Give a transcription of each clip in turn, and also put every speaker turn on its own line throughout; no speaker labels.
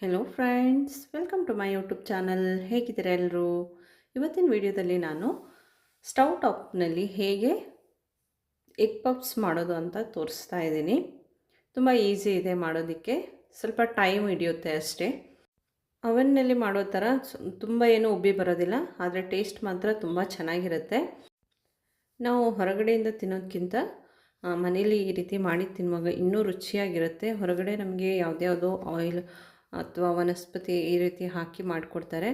Hello friends, welcome to my YouTube channel. ಹೇಗಿದ್ದೀರಾ ಎಲ್ಲರೂ? ಇವತ್ತಿನ ವಿಡಿಯೋದಲ್ಲಿ ನಾನು ಸ್ಟವ್ ಟಾಪ್ನಲ್ಲಿ ಹೇಗೆ ಎಗ್ ಪಪ್ಸ್ ಮಾಡೋದು ಅಂತ ತೋರಿಸ್ತಾ ಇದ್ದೀನಿ. ತುಂಬ ಈಸಿ ಇದೆ ಮಾಡೋದಕ್ಕೆ, ಸ್ವಲ್ಪ ಟೈಮ್ ಹಿಡಿಯುತ್ತೆ ಅಷ್ಟೇ. ಅವನ್ನಲ್ಲಿ ಮಾಡೋ ಥರ ತುಂಬ ಏನೂ ಉಬ್ಬಿ ಬರೋದಿಲ್ಲ, ಆದರೆ ಟೇಸ್ಟ್ ಮಾತ್ರ ತುಂಬ ಚೆನ್ನಾಗಿರುತ್ತೆ. ನಾವು ಹೊರಗಡೆಯಿಂದ ತಿನ್ನೋದಕ್ಕಿಂತ ಮನೇಲಿ ಈ ರೀತಿ ಮಾಡಿ ತಿನ್ನುವಾಗ ಇನ್ನೂ ರುಚಿಯಾಗಿರುತ್ತೆ. ಹೊರಗಡೆ ನಮಗೆ ಯಾವುದ್ಯಾವುದೋ ಆಯಿಲ್ ಅಥವಾ ವನಸ್ಪತಿ ಈ ರೀತಿ ಹಾಕಿ ಮಾಡಿಕೊಡ್ತಾರೆ.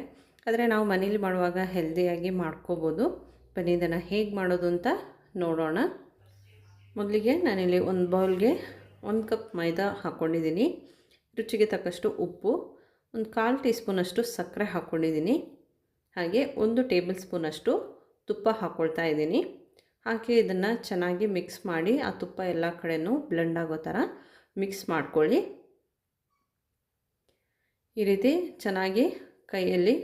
ಆದರೆ ನಾವು ಮನೇಲಿ ಮಾಡುವಾಗ ಹೆಲ್ದಿಯಾಗಿ ಮಾಡ್ಕೋಬೋದು. ಬನ್ನಿ ಇದನ್ನು ಹೇಗೆ ಮಾಡೋದು ಅಂತ ನೋಡೋಣ. ಮೊದಲಿಗೆ ನಾನಿಲ್ಲಿ ಒಂದು ಬೌಲ್ಗೆ 1 ಕಪ್ ಮೈದಾ ಹಾಕ್ಕೊಂಡಿದ್ದೀನಿ. ರುಚಿಗೆ ತಕ್ಕಷ್ಟು ಉಪ್ಪು, ಒಂದು 1/4 ಟೀ ಸ್ಪೂನಷ್ಟು ಸಕ್ಕರೆ ಹಾಕ್ಕೊಂಡಿದ್ದೀನಿ. ಹಾಗೆ 1 ಟೇಬಲ್ ಸ್ಪೂನಷ್ಟು ತುಪ್ಪ ಹಾಕ್ಕೊಳ್ತಾ ಇದ್ದೀನಿ. ಹಾಕಿ ಇದನ್ನು ಚೆನ್ನಾಗಿ ಮಿಕ್ಸ್ ಮಾಡಿ ಆ ತುಪ್ಪ ಎಲ್ಲ ಕಡೆನೂ ಬ್ಲೆಂಡ್ ಆಗೋ ಥರ ಮಿಕ್ಸ್ ಮಾಡ್ಕೊಳ್ಳಿ. ಈ ರೀತಿ ಚೆನ್ನಾಗಿ ಕೈಯಲ್ಲಿ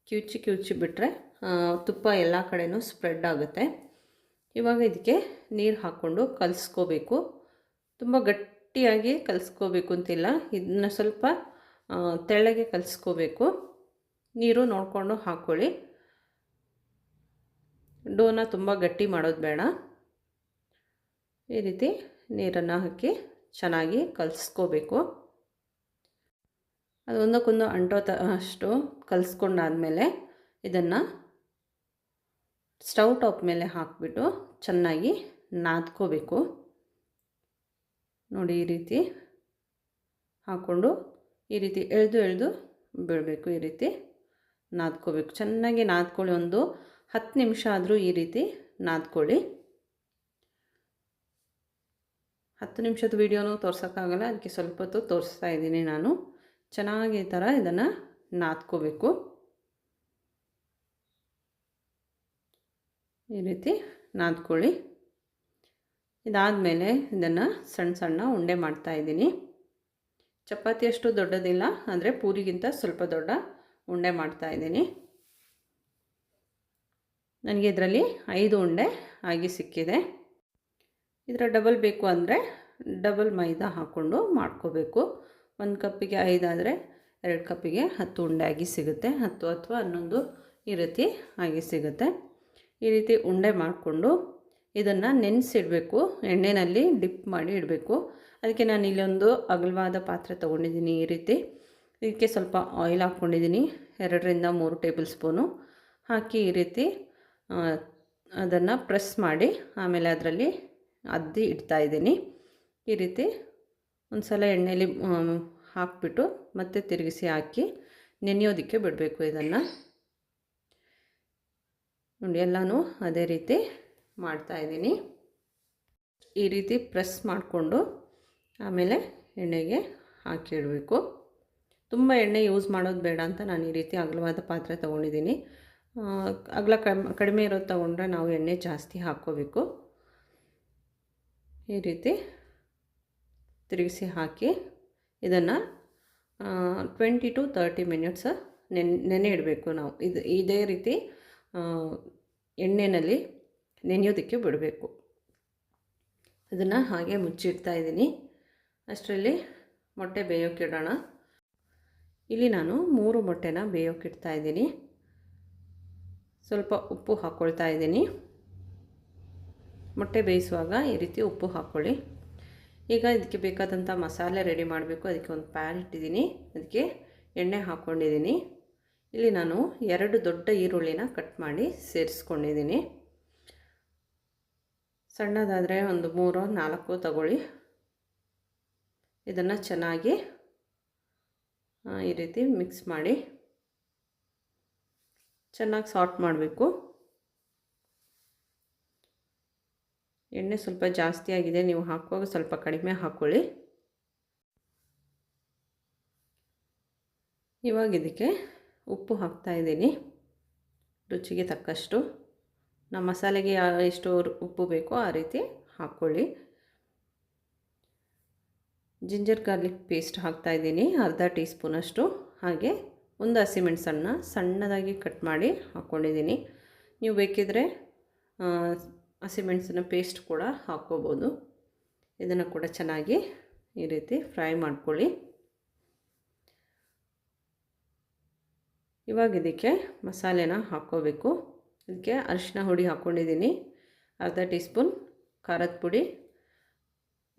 ಕಿವುಚಿ ಬಿಟ್ಟರೆ ತುಪ್ಪ ಎಲ್ಲ ಕಡೆನೂ ಸ್ಪ್ರೆಡ್ ಆಗುತ್ತೆ. ಇವಾಗ ಇದಕ್ಕೆ ನೀರು ಹಾಕ್ಕೊಂಡು ಕಲಿಸ್ಕೋಬೇಕು. ತುಂಬ ಗಟ್ಟಿಯಾಗಿ ಕಲಿಸ್ಕೋಬೇಕು ಅಂತಿಲ್ಲ, ಇದನ್ನು ಸ್ವಲ್ಪ ತೆಳ್ಳಗೆ ಕಲಿಸ್ಕೋಬೇಕು. ನೀರು ನೋಡಿಕೊಂಡು ಹಾಕ್ಕೊಳ್ಳಿ. ಡೋನ ತುಂಬ ಗಟ್ಟಿ ಮಾಡೋದು ಬೇಡ. ಈ ರೀತಿ ನೀರನ್ನು ಹಾಕಿ ಚೆನ್ನಾಗಿ ಕಲಿಸ್ಕೋಬೇಕು. ಅದು ಒಂದಕ್ಕೊಂದು ಅಂಟೋ ಅಷ್ಟು ಕಲಿಸ್ಕೊಂಡಾದಮೇಲೆ ಇದನ್ನು ಸ್ಟವ್ ಟಾಪ್ ಮೇಲೆ ಹಾಕಿಬಿಟ್ಟು ಚೆನ್ನಾಗಿ ನಾದ್ಕೋಬೇಕು. ನೋಡಿ, ಈ ರೀತಿ ಹಾಕ್ಕೊಂಡು ಈ ರೀತಿ ಎಳೆದು ಬಿಡಬೇಕು. ಈ ರೀತಿ ನಾದ್ಕೋಬೇಕು. ಚೆನ್ನಾಗಿ ನಾದ್ಕೊಳ್ಳಿ. ಒಂದು 10 ನಿಮಿಷ ಆದರೂ ಈ ರೀತಿ ನಾದ್ಕೊಳ್ಳಿ. 10 ನಿಮಿಷದ ವೀಡಿಯೋನೂ ತೋರ್ಸೋಕ್ಕಾಗಲ್ಲ, ಅದಕ್ಕೆ ಸ್ವಲ್ಪ ಹೊತ್ತು ತೋರಿಸ್ತಾ ಇದ್ದೀನಿ ನಾನು. ಚೆನ್ನಾಗಿ ಈ ಥರ ಇದನ್ನು ನಾದ್ಕೋಬೇಕು. ಈ ರೀತಿ ನಾದ್ಕೊಳ್ಳಿ. ಇದಾದಮೇಲೆ ಇದನ್ನು ಸಣ್ಣ ಸಣ್ಣ ಉಂಡೆ ಮಾಡ್ತಾಯಿದ್ದೀನಿ. ಚಪಾತಿಯಷ್ಟು ದೊಡ್ಡದಿಲ್ಲ, ಅಂದರೆ ಪೂರಿಗಿಂತ ಸ್ವಲ್ಪ ದೊಡ್ಡ ಉಂಡೆ ಮಾಡ್ತಾಯಿದ್ದೀನಿ. ನನಗೆ ಇದರಲ್ಲಿ 5 ಉಂಡೆ ಆಗಿ ಸಿಕ್ಕಿದೆ. ಇದರ ಡಬಲ್ ಬೇಕು ಅಂದರೆ ಡಬಲ್ ಮೈದಾ ಹಾಕ್ಕೊಂಡು ಮಾಡ್ಕೋಬೇಕು. 1 ಕಪ್ಪಿಗೆ 5 ಆದರೆ 2 ಕಪ್ಪಿಗೆ 10 ಉಂಡೆ ಆಗಿ ಸಿಗುತ್ತೆ. 10 ಅಥವಾ 11 ಈ ರೀತಿ ಆಗಿ ಸಿಗುತ್ತೆ. ಈ ರೀತಿ ಉಂಡೆ ಮಾಡಿಕೊಂಡು ಇದನ್ನು ನೆನೆಸಿಡಬೇಕು. ಎಣ್ಣೆಯಲ್ಲಿ ಡಿಪ್ ಮಾಡಿ ಇಡಬೇಕು. ಅದಕ್ಕೆ ನಾನು ಇಲ್ಲೊಂದು ಅಗಲವಾದ ಪಾತ್ರೆ ತೊಗೊಂಡಿದ್ದೀನಿ. ಈ ರೀತಿ ಇದಕ್ಕೆ ಸ್ವಲ್ಪ ಆಯಿಲ್ ಹಾಕ್ಕೊಂಡಿದ್ದೀನಿ. 2ರಿಂದ 3 ಟೇಬಲ್ ಸ್ಪೂನು ಹಾಕಿ ಈ ರೀತಿ ಅದನ್ನು ಪ್ರೆಸ್ ಮಾಡಿ ಆಮೇಲೆ ಅದರಲ್ಲಿ ಅದ್ದಿ ಇಡ್ತಾಯಿದ್ದೀನಿ. ಈ ರೀತಿ ಒಂದು ಸಲ ಎಣ್ಣೆಯಲ್ಲಿ ಹಾಕಿಬಿಟ್ಟು ಮತ್ತೆ ತಿರುಗಿಸಿ ಹಾಕಿ ನೆನೆಯೋದಕ್ಕೆ ಬಿಡಬೇಕು. ಇದನ್ನು ನೋಡಿ, ಎಲ್ಲನೂ ಅದೇ ರೀತಿ ಮಾಡ್ತಾಯಿದ್ದೀನಿ. ಈ ರೀತಿ ಪ್ರೆಸ್ ಮಾಡಿಕೊಂಡು ಆಮೇಲೆ ಎಣ್ಣೆಗೆ ಹಾಕಿ ಇಡಬೇಕು. ತುಂಬ ಎಣ್ಣೆ ಯೂಸ್ ಮಾಡೋದು ಬೇಡ ಅಂತ ನಾನು ಈ ರೀತಿ ಅಗಲವಾದ ಪಾತ್ರೆ ತೊಗೊಂಡಿದ್ದೀನಿ. ಅಗಲ ಕಡಿಮೆ ಇರೋದು ತೊಗೊಂಡ್ರೆ ನಾವು ಎಣ್ಣೆ ಜಾಸ್ತಿ ಹಾಕ್ಕೋಬೇಕು. ಈ ರೀತಿ ತಿರುಗಿಸಿ ಹಾಕಿ ಇದನ್ನು 20 to 30 ಮಿನಿಟ್ಸ್ ನೆನೆ ಇಡಬೇಕು. ನಾವು ಇದೇ ರೀತಿ ಎಣ್ಣೆಯಲ್ಲಿ ನೆನೆಯೋದಕ್ಕೆ ಬಿಡಬೇಕು. ಇದನ್ನು ಹಾಗೆ ಮುಚ್ಚಿಡ್ತಾ ಇದ್ದೀನಿ. ಅಷ್ಟರಲ್ಲಿ ಮೊಟ್ಟೆ ಬೇಯೋಕ್ಕಿಡೋಣ. ಇಲ್ಲಿ ನಾನು 3 ಮೊಟ್ಟೆನ ಬೇಯೋಕ್ಕಿಡ್ತಾ ಇದ್ದೀನಿ. ಸ್ವಲ್ಪ ಉಪ್ಪು ಹಾಕ್ಕೊಳ್ತಾ ಇದ್ದೀನಿ. ಮೊಟ್ಟೆ ಬೇಯಿಸುವಾಗ ಈ ರೀತಿ ಉಪ್ಪು ಹಾಕ್ಕೊಳ್ಳಿ. ಈಗ ಇದಕ್ಕೆ ಬೇಕಾದಂಥ ಮಸಾಲೆ ರೆಡಿ ಮಾಡಬೇಕು. ಅದಕ್ಕೆ ಒಂದು ಪ್ಯಾನ್ ಇಟ್ಟಿದ್ದೀನಿ. ಅದಕ್ಕೆ ಎಣ್ಣೆ ಹಾಕ್ಕೊಂಡಿದ್ದೀನಿ. ಇಲ್ಲಿ ನಾನು 2 ದೊಡ್ಡ ಈರುಳ್ಳಿನ ಕಟ್ ಮಾಡಿ ಸೇರಿಸ್ಕೊಂಡಿದ್ದೀನಿ. ಸಣ್ಣದಾದರೆ ಒಂದು 3-4 ತಗೊಳ್ಳಿ. ಇದನ್ನು ಚೆನ್ನಾಗಿ ಈ ರೀತಿ ಮಿಕ್ಸ್ ಮಾಡಿ ಚೆನ್ನಾಗಿ ಸಾಟ್ ಮಾಡಬೇಕು. ಎಣ್ಣೆ ಸ್ವಲ್ಪ ಜಾಸ್ತಿ ಆಗಿದೆ, ನೀವು ಹಾಕುವಾಗ ಸ್ವಲ್ಪ ಕಡಿಮೆ ಹಾಕ್ಕೊಳ್ಳಿ. ಇವಾಗ ಇದಕ್ಕೆ ಉಪ್ಪು ಹಾಕ್ತಾಯಿದ್ದೀನಿ, ರುಚಿಗೆ ತಕ್ಕಷ್ಟು. ನಮ್ಮ ಮಸಾಲೆಗೆ ಎಷ್ಟು ಉಪ್ಪು ಬೇಕೋ ಆ ರೀತಿ ಹಾಕ್ಕೊಳ್ಳಿ. ಜಿಂಜರ್ ಗಾರ್ಲಿಕ್ ಪೇಸ್ಟ್ ಹಾಕ್ತಾಯಿದ್ದೀನಿ, ಅರ್ಧ ಟೀ ಸ್ಪೂನಷ್ಟು. ಹಾಗೆ ಒಂದು ಹಸಿಮೆಣಸನ್ನು ಸಣ್ಣದಾಗಿ ಕಟ್ ಮಾಡಿ ಹಾಕ್ಕೊಂಡಿದ್ದೀನಿ. ನೀವು ಬೇಕಿದ್ದರೆ ಹಸಿಮೆಣಸಿನ ಪೇಸ್ಟ್ ಕೂಡ ಹಾಕ್ಕೋಬೋದು. ಇದನ್ನು ಕೂಡ ಚೆನ್ನಾಗಿ ಈ ರೀತಿ ಫ್ರೈ ಮಾಡ್ಕೊಳ್ಳಿ. ಇವಾಗ ಇದಕ್ಕೆ ಮಸಾಲೆನ ಹಾಕ್ಕೋಬೇಕು. ಇದಕ್ಕೆ ಅರಿಶಿನ ಹುಡಿ ಹಾಕ್ಕೊಂಡಿದ್ದೀನಿ, ಅರ್ಧ ಟೀ ಸ್ಪೂನ್ ಖಾರದ ಪುಡಿ,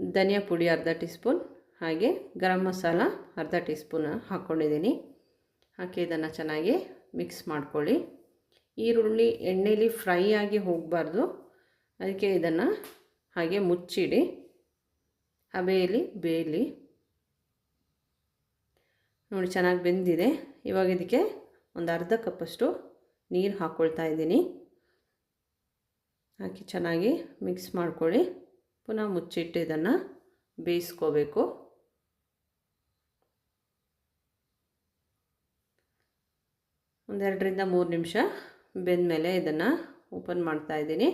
ಧನಿಯಾ ಪುಡಿ ಅರ್ಧ ಟೀ ಸ್ಪೂನ್, ಹಾಗೆ ಗರಂ ಮಸಾಲ ಅರ್ಧ ಟೀ ಸ್ಪೂನ್ ಹಾಕ್ಕೊಂಡಿದ್ದೀನಿ. ಹಾಕಿ ಇದನ್ನು ಚೆನ್ನಾಗಿ ಮಿಕ್ಸ್ ಮಾಡ್ಕೊಳ್ಳಿ. ಈರುಳ್ಳಿ ಎಣ್ಣೆಯಲ್ಲಿ ಫ್ರೈ ಆಗಿ ಹೋಗಬಾರ್ದು, ಅದಕ್ಕೆ ಇದನ್ನು ಹಾಗೆ ಮುಚ್ಚಿಡಿ, ಹಬೆಯಲ್ಲಿ ಬೇಯಲಿ. ನೋಡಿ ಚೆನ್ನಾಗಿ ಬೆಂದಿದೆ. ಇವಾಗ ಇದಕ್ಕೆ ಒಂದು ಅರ್ಧ ಕಪ್ಪಷ್ಟು ನೀರು ಹಾಕ್ಕೊಳ್ತಾ ಇದ್ದೀನಿ. ಹಾಕಿ ಚೆನ್ನಾಗಿ ಮಿಕ್ಸ್ ಮಾಡ್ಕೊಳ್ಳಿ. ಪುನಃ ಮುಚ್ಚಿಟ್ಟು ಇದನ್ನು ಬೇಯಿಸ್ಕೋಬೇಕು. ಒಂದು 2ರಿಂದ 3 ನಿಮಿಷ ಬೆಂದಮೇಲೆ ಇದನ್ನು ಓಪನ್ ಮಾಡ್ತಾಯಿದ್ದೀನಿ.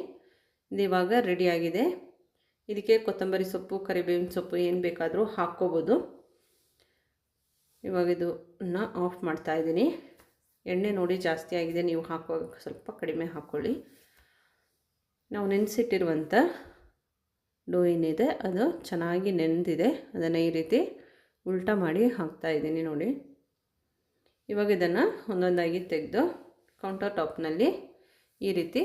ಇದು ಇವಾಗ ರೆಡಿಯಾಗಿದೆ. ಇದಕ್ಕೆ ಕೊತ್ತಂಬರಿ ಸೊಪ್ಪು, ಕರಿಬೇವಿನ ಸೊಪ್ಪು ಏನು ಬೇಕಾದರೂ ಹಾಕ್ಕೋಬೋದು. ಇವಾಗ ಇದನ್ನು ಆಫ್ ಮಾಡ್ತಾಯಿದ್ದೀನಿ. ಎಣ್ಣೆ ನೋಡಿ ಜಾಸ್ತಿ ಆಗಿದೆ, ನೀವು ಹಾಕುವಾಗ ಸ್ವಲ್ಪ ಕಡಿಮೆ ಹಾಕ್ಕೊಳ್ಳಿ. ನಾವು ನೆನೆಸಿಟ್ಟಿರುವಂಥ ಡೋ ಏನಿದೆ ಅದು ಚೆನ್ನಾಗಿ ನೆನೆದಿದೆ. ಅದನ್ನು ಈ ರೀತಿ ಉಲ್ಟಾ ಮಾಡಿ ಹಾಕ್ತಾಯಿದ್ದೀನಿ ನೋಡಿ. ಇವಾಗ ಇದನ್ನು ಒಂದೊಂದಾಗಿ ತೆಗೆದು ಕೌಂಟರ್ ಟಾಪ್ನಲ್ಲಿ ಈ ರೀತಿ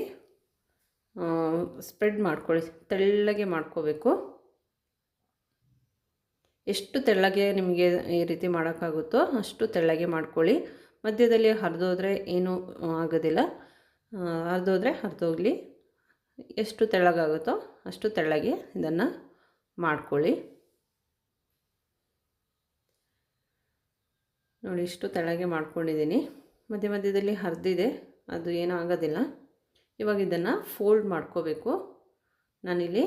ಸ್ಪ್ರೆಡ್ ಮಾಡ್ಕೊಳ್ಳಿ. ತೆಳ್ಳಗೆ ಮಾಡ್ಕೋಬೇಕು. ಎಷ್ಟು ತೆಳ್ಳಗೆ ನಿಮಗೆ ಈ ರೀತಿ ಮಾಡೋಕ್ಕಾಗುತ್ತೋ ಅಷ್ಟು ತೆಳ್ಳಗೆ ಮಾಡ್ಕೊಳ್ಳಿ. ಮಧ್ಯದಲ್ಲಿ ಹರಿದೋದ್ರೆ ಏನೂ ಆಗೋದಿಲ್ಲ, ಹರಿದೋದ್ರೆ ಹರಿದೋಗಲಿ. ಎಷ್ಟು ತೆಳ್ಳಗಾಗುತ್ತೋ ಅಷ್ಟು ತೆಳ್ಳಗೆ ಇದನ್ನು ಮಾಡ್ಕೊಳ್ಳಿ. ನೋಡಿ ಇಷ್ಟು ತೆಳ್ಳಗೆ ಮಾಡ್ಕೊಂಡಿದ್ದೀನಿ. ಮಧ್ಯ ಮಧ್ಯದಲ್ಲಿ ಹರಿದಿದೆ, ಅದು ಏನೂ ಆಗೋದಿಲ್ಲ. ಇವಾಗ ಇದನ್ನು ಫೋಲ್ಡ್ ಮಾಡ್ಕೋಬೇಕು. ನಾನಿಲ್ಲಿ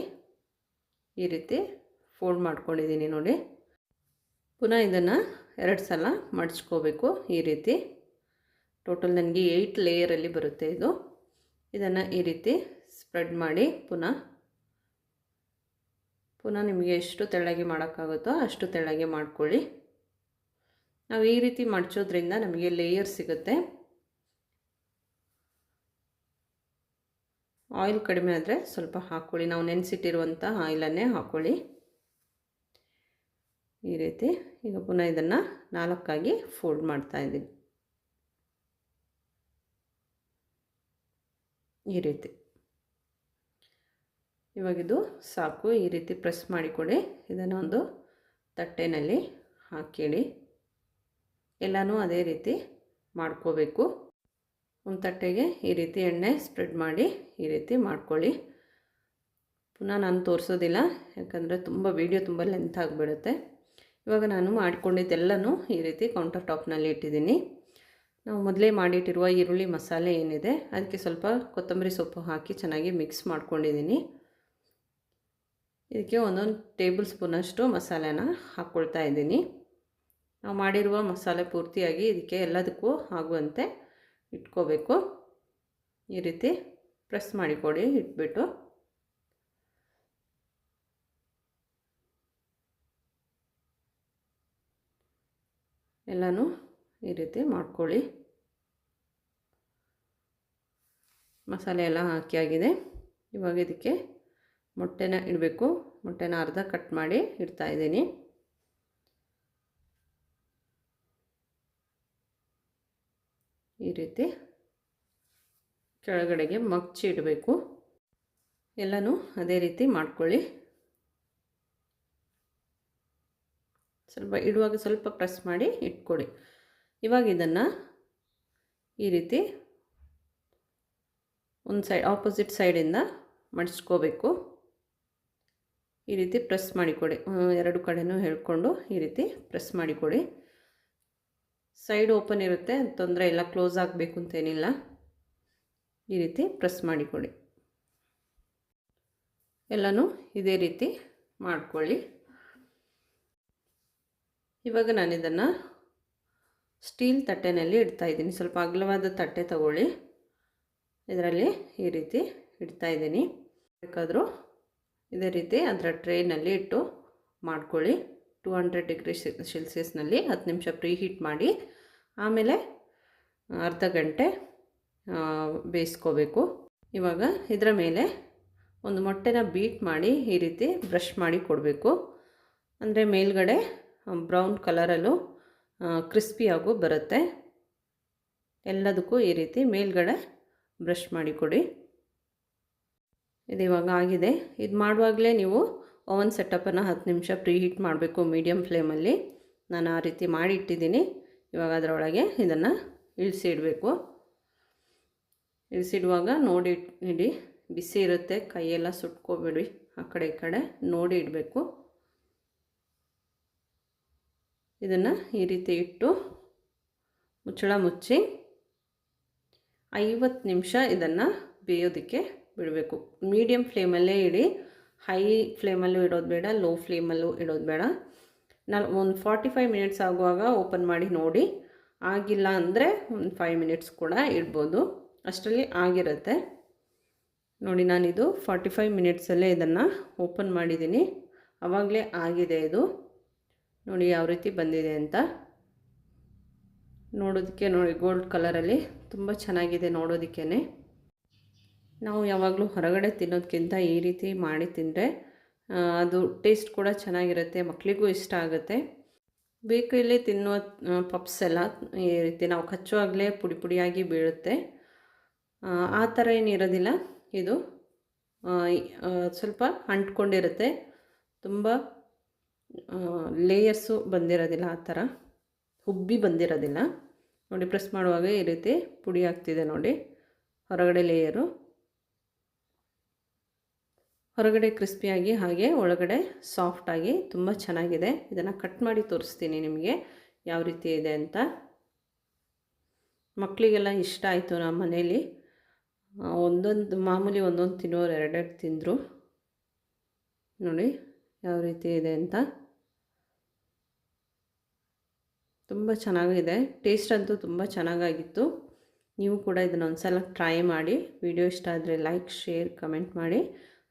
ಈ ರೀತಿ ಫೋಲ್ಡ್ ಮಾಡ್ಕೊಂಡಿದ್ದೀನಿ ನೋಡಿ. ಪುನಃ ಇದನ್ನು 2 ಸಲ ಮಡಚ್ಕೋಬೇಕು ಈ ರೀತಿ. ಟೋಟಲ್ ನನಗೆ 8 ಲೇಯರಲ್ಲಿ ಬರುತ್ತೆ ಇದು. ಇದನ್ನು ಈ ರೀತಿ ಸ್ಪ್ರೆಡ್ ಮಾಡಿ ಪುನಃ ನಿಮಗೆ ಎಷ್ಟು ತೆಳ್ಳಗೆ ಮಾಡೋಕ್ಕಾಗುತ್ತೋ ಅಷ್ಟು ತೆಳ್ಳಗೆ ಮಾಡ್ಕೊಳ್ಳಿ. ನಾವು ಈ ರೀತಿ ಮಡಚೋದ್ರಿಂದ ನಮಗೆ ಲೇಯರ್ ಸಿಗುತ್ತೆ. ಆಯಿಲ್ ಕಡಿಮೆ ಆದರೆ ಸ್ವಲ್ಪ ಹಾಕ್ಕೊಳ್ಳಿ. ನಾವು ನೆನೆಸಿಟ್ಟಿರುವಂಥ ಆಯಿಲನ್ನೇ ಹಾಕ್ಕೊಳ್ಳಿ ಈ ರೀತಿ. ಈಗ ಪುನಃ ಇದನ್ನು 4 ಫೋಲ್ಡ್ ಮಾಡ್ತಾಯಿದ್ದೀನಿ ಈ ರೀತಿ. ಇವಾಗಿದು ಸಾಕು. ಈ ರೀತಿ ಪ್ರೆಸ್ ಮಾಡಿಕೊಡಿ. ಇದನ್ನು ಒಂದು ತಟ್ಟೆನಲ್ಲಿ ಹಾಕಿಡಿ. ಎಲ್ಲನೂ ಅದೇ ರೀತಿ ಮಾಡ್ಕೋಬೇಕು. ಒಂದು ತಟ್ಟೆಗೆ ಈ ರೀತಿ ಎಣ್ಣೆ ಸ್ಪ್ರೆಡ್ ಮಾಡಿ ಈ ರೀತಿ ಮಾಡ್ಕೊಳ್ಳಿ. ಪುನಃ ನಾನು ತೋರಿಸೋದಿಲ್ಲ, ಯಾಕಂದರೆ ವಿಡಿಯೋ ತುಂಬ ಲೆಂತ್ ಆಗಿಬಿಡುತ್ತೆ. ಇವಾಗ ನಾನು ಮಾಡಿಕೊಂಡಿದ್ದೆಲ್ಲನೂ ಈ ರೀತಿ ಕೌಂಟರ್ ಟಾಪ್ನಲ್ಲಿ ಇಟ್ಟಿದ್ದೀನಿ. ನಾವು ಮೊದಲೇ ಮಾಡಿಟ್ಟಿರುವ ಈರುಳ್ಳಿ ಮಸಾಲೆ ಏನಿದೆ ಅದಕ್ಕೆ ಸ್ವಲ್ಪ ಕೊತ್ತಂಬರಿ ಸೊಪ್ಪು ಹಾಕಿ ಚೆನ್ನಾಗಿ ಮಿಕ್ಸ್ ಮಾಡ್ಕೊಂಡಿದ್ದೀನಿ. ಇದಕ್ಕೆ 1 ಟೇಬಲ್ ಸ್ಪೂನಷ್ಟು ಮಸಾಲೆನ ಹಾಕ್ಕೊಳ್ತಾ ಇದ್ದೀನಿ. ನಾವು ಮಾಡಿರುವ ಮಸಾಲೆ ಪೂರ್ತಿಯಾಗಿ ಇದಕ್ಕೆ ಎಲ್ಲದಕ್ಕೂ ಆಗುವಂತೆ ಇಟ್ಕೋಬೇಕು. ಈ ರೀತಿ ಪ್ರೆಸ್ ಮಾಡಿಕೊಡಿ ಇಟ್ಬಿಟ್ಟು. ಎಲ್ಲನೂ ಈ ರೀತಿ ಮಾಡ್ಕೊಳ್ಳಿ. ಮಸಾಲೆ ಎಲ್ಲ ಹಾಕಿ ಆಗಿದೆ. ಇವಾಗ ಇದಕ್ಕೆ ಮೊಟ್ಟೆನ ಇಡಬೇಕು. ಮೊಟ್ಟೆನ ಅರ್ಧ ಕಟ್ ಮಾಡಿ ಇಡ್ತಾಯಿದ್ದೀನಿ. ಈ ರೀತಿ ಕೆಳಗಡೆಗೆ ಮಗ್ಚಿ ಇಡಬೇಕು. ಎಲ್ಲನೂ ಅದೇ ರೀತಿ ಮಾಡ್ಕೊಳ್ಳಿ. ಸ್ವಲ್ಪ ಇಡುವಾಗ ಸ್ವಲ್ಪ ಪ್ರೆಸ್ ಮಾಡಿ ಇಟ್ಕೊಡಿ. ಇವಾಗ ಇದನ್ನು ಈ ರೀತಿ ಒಂದು ಸೈಡ್ ಆಪೋಸಿಟ್ ಸೈಡಿಂದ ಮಡಿಸ್ಕೋಬೇಕು. ಈ ರೀತಿ ಪ್ರೆಸ್ ಮಾಡಿಕೊಡಿ. 2 ಕಡೆನೂ ಹೇಳ್ಕೊಂಡು ಈ ರೀತಿ ಪ್ರೆಸ್ ಮಾಡಿಕೊಡಿ. ಸೈಡ್ ಓಪನ್ ಇರುತ್ತೆ, ತೊಂದರೆ ಇಲ್ಲ, ಕ್ಲೋಸ್ ಆಗಬೇಕು ಅಂತೇನಿಲ್ಲ. ಈ ರೀತಿ ಪ್ರೆಸ್ ಮಾಡಿಕೊಡಿ. ಎಲ್ಲನೂ ಇದೇ ರೀತಿ ಮಾಡ್ಕೊಳ್ಳಿ. ಇವಾಗ ನಾನು ಇದನ್ನು ಸ್ಟೀಲ್ ತಟ್ಟೆನಲ್ಲಿ ಇಡ್ತಾಯಿದ್ದೀನಿ. ಸ್ವಲ್ಪ ಅಗಲವಾದ ತಟ್ಟೆ ತಗೊಳ್ಳಿ. ಇದರಲ್ಲಿ ಈ ರೀತಿ ಇಡ್ತಾಯಿದ್ದೀನಿ. ಬೇಕಾದರೂ ಇದೇ ರೀತಿ ಅದರ ಟ್ರೇನಲ್ಲಿ ಇಟ್ಟು ಮಾಡ್ಕೊಳ್ಳಿ. 200 ಡಿಗ್ರಿ ಸೆಲ್ಸಿಯಸ್ನಲ್ಲಿ 10 ನಿಮಿಷ ಪ್ರೀ ಹೀಟ್ ಮಾಡಿ ಆಮೇಲೆ ಅರ್ಧ ಗಂಟೆ ಬೇಯಿಸ್ಕೋಬೇಕು. ಇವಾಗ ಇದರ ಮೇಲೆ ಒಂದು ಮೊಟ್ಟೆನ ಬೀಟ್ ಮಾಡಿ ಈ ರೀತಿ ಬ್ರಷ್ ಮಾಡಿ ಕೊಡಬೇಕು. ಅಂದರೆ ಮೇಲ್ಗಡೆ ಬ್ರೌನ್ ಕಲರಲ್ಲೂ ಕ್ರಿಸ್ಪಿಯಾಗೂ ಬರುತ್ತೆ. ಎಲ್ಲದಕ್ಕೂ ಈ ರೀತಿ ಮೇಲ್ಗಡೆ ಬ್ರಷ್ ಮಾಡಿ ಕೊಡಿ. ಇದು ಇವಾಗ ಆಗಿದೆ. ಇದು ಮಾಡುವಾಗಲೇ ನೀವು ಓವನ್ ಸೆಟಪ್ಪನ್ನು 10 ನಿಮಿಷ ಪ್ರೀ ಹೀಟ್ ಮಾಡಬೇಕು ಮೀಡಿಯಮ್ ಫ್ಲೇಮಲ್ಲಿ. ನಾನು ಆ ರೀತಿ ಮಾಡಿ ಇಟ್ಟಿದ್ದೀನಿ. ಇವಾಗ ಅದರೊಳಗೆ ಇದನ್ನು ಇಳಿಸಿ ಇಡಬೇಕು. ಇಳಿಸಿಡುವಾಗ ನೋಡಿ ಇಡಿ, ಬಿಸಿ ಇರುತ್ತೆ, ಕೈಯೆಲ್ಲ ಸುಟ್ಕೋಬೇಡಿ, ಆ ಕಡೆ ಈ ಕಡೆ ನೋಡಿ ಇಡಬೇಕು. ಇದನ್ನು ಈ ರೀತಿ ಇಟ್ಟು ಮುಚ್ಚಳ ಮುಚ್ಚಿ 50 ನಿಮಿಷ ಇದನ್ನು ಬೇಯೋದಕ್ಕೆ ಬಿಡಬೇಕು. ಮೀಡಿಯಮ್ ಫ್ಲೇಮಲ್ಲೇ ಇಡಿ, ಹೈ ಫ್ಲೇಮಲ್ಲೂ ಇಡೋದು ಬೇಡ, ಲೋ ಫ್ಲೇಮಲ್ಲೂ ಇಡೋದು ಬೇಡ. ನಾನು ಒಂದು 45 ಮಿನಿಟ್ಸ್ ಆಗುವಾಗ ಓಪನ್ ಮಾಡಿ ನೋಡಿ. ಆಗಿಲ್ಲ ಅಂದರೆ ಒಂದು 5 ಮಿನಿಟ್ಸ್ ಕೂಡ ಇಡ್ಬೋದು, ಅಷ್ಟರಲ್ಲಿ ಆಗಿರುತ್ತೆ. ನೋಡಿ ನಾನಿದು 45 ಮಿನಿಟ್ಸಲ್ಲೇ ಇದನ್ನು ಓಪನ್ ಮಾಡಿದ್ದೀನಿ. ಆವಾಗಲೇ ಆಗಿದೆ ಇದು. ನೋಡಿ ಯಾವ ರೀತಿ ಬಂದಿದೆ ಅಂತ. ನೋಡೋದಕ್ಕೆ ನೋಡಿ ಗೋಲ್ಡ್ ಕಲರಲ್ಲಿ ತುಂಬ ಚೆನ್ನಾಗಿದೆ ನೋಡೋದಕ್ಕೇ. ನಾವು ಯಾವಾಗಲೂ ಹೊರಗಡೆ ತಿನ್ನೋದಕ್ಕಿಂತ ಈ ರೀತಿ ಮಾಡಿ ತಿಂದರೆ ಅದು ಟೇಸ್ಟ್ ಕೂಡ ಚೆನ್ನಾಗಿರುತ್ತೆ, ಮಕ್ಕಳಿಗೂ ಇಷ್ಟ ಆಗುತ್ತೆ. ಬೇಕರಿಯಲ್ಲಿ ತಿನ್ನುವ ಪಪ್ಸ್ ಎಲ್ಲ ಈ ರೀತಿ ನಾವು ಕಚ್ಚುವಾಗಲೇ ಪುಡಿ ಪುಡಿಯಾಗಿ ಬೀಳುತ್ತೆ. ಆ ಥರ ಏನಿರೋದಿಲ್ಲ. ಇದು ಸ್ವಲ್ಪ ಅಂಟ್ಕೊಂಡಿರುತ್ತೆ, ತುಂಬ ಲೇಯರ್ಸು ಬಂದಿರೋದಿಲ್ಲ, ಆ ಥರ ಉಬ್ಬಿ ಬಂದಿರೋದಿಲ್ಲ. ನೋಡಿ ಪ್ರೆಸ್ ಮಾಡುವಾಗ ಈ ರೀತಿ ಪುಡಿ ಆಗ್ತಿದೆ ನೋಡಿ. ಹೊರಗಡೆ ಲೇಯರು, ಹೊರಗಡೆ ಕ್ರಿಸ್ಪಿಯಾಗಿ ಹಾಗೆ ಒಳಗಡೆ ಸಾಫ್ಟಾಗಿ ತುಂಬ ಚೆನ್ನಾಗಿದೆ. ಇದನ್ನು ಕಟ್ ಮಾಡಿ ತೋರಿಸ್ತೀನಿ ನಿಮಗೆ ಯಾವ ರೀತಿ ಇದೆ ಅಂತ. ಮಕ್ಕಳಿಗೆಲ್ಲ ಇಷ್ಟ ಆಯಿತು. ನಮ್ಮ ಮನೇಲಿ ಒಂದೊಂದು ಮಾಮೂಲಿ ಒಂದೊಂದು ತಿನ್ನೋರು ಎರಡೆರಡು ತಿಂದರು. ನೋಡಿ ಯಾವ ರೀತಿ ಇದೆ ಅಂತ. ತುಂಬ ಚೆನ್ನಾಗಿದೆ, ಟೇಸ್ಟ್ ಅಂತೂ ತುಂಬ ಚೆನ್ನಾಗಾಗಿತ್ತು. ನೀವು ಕೂಡ ಇದನ್ನು ಒಂದು ಸಲ ಟ್ರೈ ಮಾಡಿ. ವಿಡಿಯೋ ಇಷ್ಟ ಆದರೆ ಲೈಕ್, ಶೇರ್, ಕಮೆಂಟ್ ಮಾಡಿ.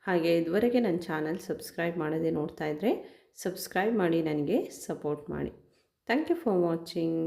ಹಾಗೆ ಇದುವರೆಗೆ ನನ್ನ ಚಾನಲ್ ಸಬ್ಸ್ಕ್ರೈಬ್ ಮಾಡದೆ ನೋಡ್ತಾ ಇದ್ದರೆ ಸಬ್ಸ್ಕ್ರೈಬ್ ಮಾಡಿ, ನನಗೆ ಸಪೋರ್ಟ್ ಮಾಡಿ. Thank you for watching.